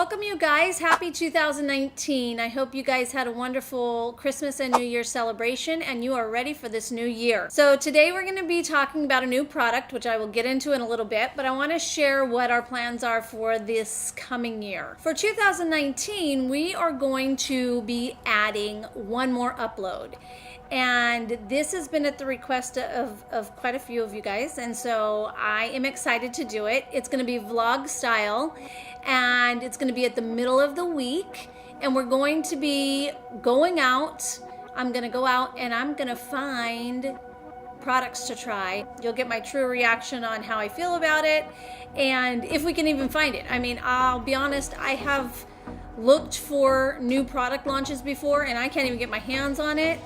Welcome you guys. Happy 2019. I hope you guys had a wonderful Christmas and New Year celebration and you are ready for this new year. So today we're going to be talking about a new product, which I will get into in a little bit, but I want to share what our plans are for this coming year. For 2019, we are going to be adding one more upload. And this has been at the request of quite a few of you guys, and so I am excited to do it. It's going to be vlog style, and it's going to be at the middle of the week, and we're going to be going out. I'm going to go out and I'm going to find products to try. You'll get my true reaction on how I feel about it, and if we can even find it. I mean, I'll be honest, I have looked for new product launches before, and I can't even get my hands on it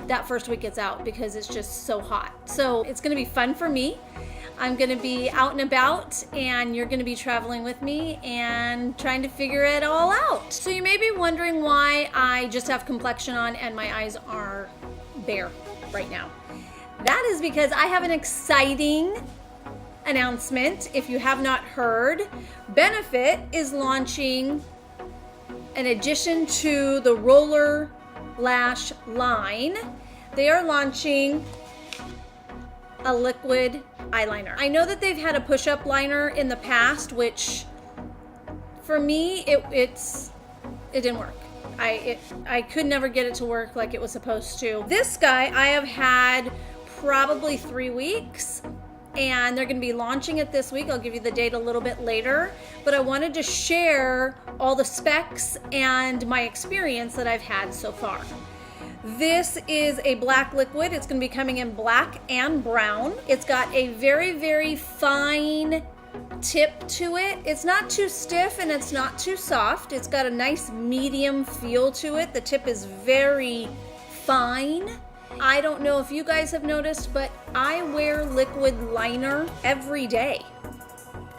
that first week it's out because it's just so hot. So it's going to be fun for me. I'm going to be out and about, and you're going to be traveling with me and trying to figure it all out. So you may be wondering why I just have complexion on and my eyes are bare right now. That is because I have an exciting announcement. If you have not heard, Benefit is launching an addition to the roller lash line. They are launching a liquid eyeliner. I know that they've had a push-up liner in the past, which for me it didn't work. I could never get it to work like it was supposed to. This guy I have had probably 3 weeks, and they're going to be launching it this week. I'll give you the date a little bit later, but I wanted to share all the specs and my experience that I've had so far. This is a black liquid. It's going to be coming in black and brown. It's got a very, very fine tip to it. It's not too stiff and it's not too soft. It's got a nice medium feel to it. The tip is very fine. I don't know if you guys have noticed, but I wear liquid liner every day.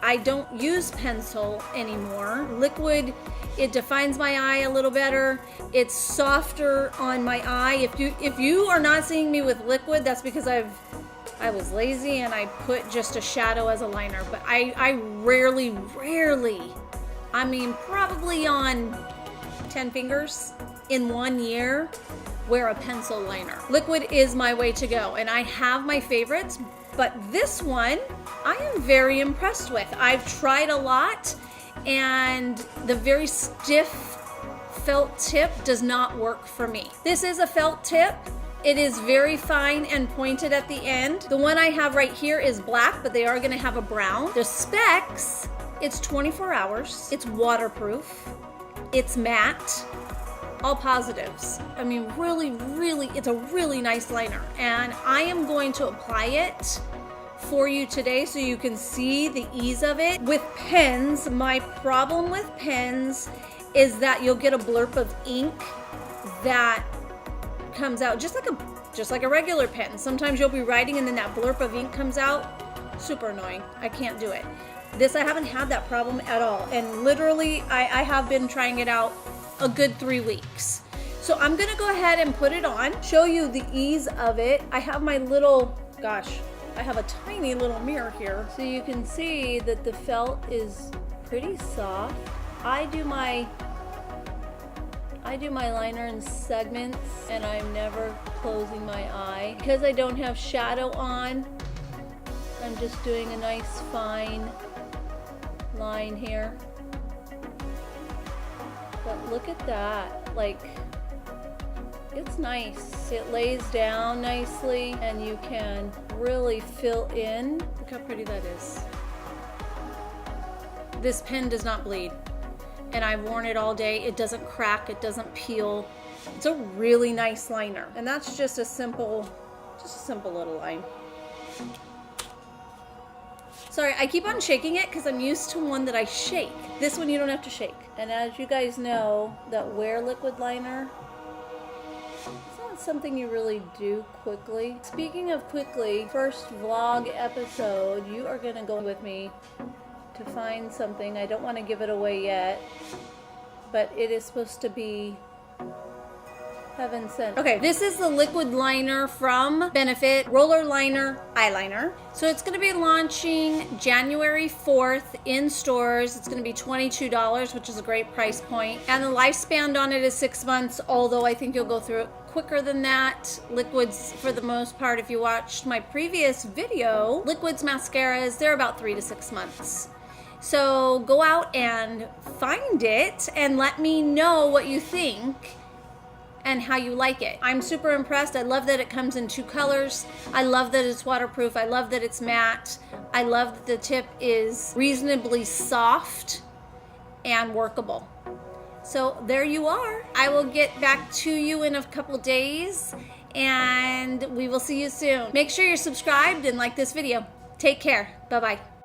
I don't use pencil anymore. Liquid, it defines my eye a little better. It's softer on my eye. If you are not seeing me with liquid, that's because I was lazy and I put just a shadow as a liner. But I rarely, I mean probably on 10 fingers in 1 year, wear a pencil liner. Liquid is my way to go, and I have my favorites, but this one I am very impressed with. I've tried a lot, and the very stiff felt tip does not work for me. This is a felt tip. It is very fine and pointed at the end. The one I have right here is black, but they are going to have a brown. The specs, it's 24 hours. It's waterproof. It's matte. All positives. I mean, really, it's a really nice liner, and I am going to apply it for you today so you can see the ease of it. With pens, my problem with pens is that you'll get a blurb of ink that comes out just like a regular pen. Sometimes you'll be writing and then that blurb of ink comes out. Super annoying. I can't do it. This, I haven't had that problem at all, and literally I have been trying it out a good 3 weeks. So I'm gonna go ahead and put it on, show you the ease of it. I have my little, I have a tiny little mirror here, so you can see that the felt is pretty soft. I do my liner in segments, and I'm never closing my eye. Because I don't have shadow on, I'm just doing a nice fine line here. But look at that, like, it's nice. It lays down nicely and you can really fill in. Look how pretty that is. This pen does not bleed, and I've worn it all day. It doesn't crack, it doesn't peel. It's a really nice liner, and that's just a simple little line. Sorry, I keep on shaking it because I'm used to one that I shake. This one you don't have to shake. And as you guys know, that wear liquid liner, it's not something you really do quickly. Speaking of quickly, first vlog episode, you are gonna go with me to find something. I don't want to give it away yet, but it is supposed to be Heaven sent. Okay, this is the liquid liner from Benefit Roller Liner Eyeliner. So it's going to be launching January 4th in stores. It's going to be $22, which is a great price point. And the lifespan on it is 6 months, although I think you'll go through it quicker than that. Liquids, for the most part, if you watched my previous video, liquids, mascaras, they're about 3 to 6 months. So go out and find it and let me know what you think and how you like it. I'm super impressed. I love that it comes in 2 colors. I love that it's waterproof. I love that it's matte. I love that the tip is reasonably soft and workable. So there you are. I will get back to you in a couple days and we will see you soon. Make sure you're subscribed and like this video. Take care. Bye-bye.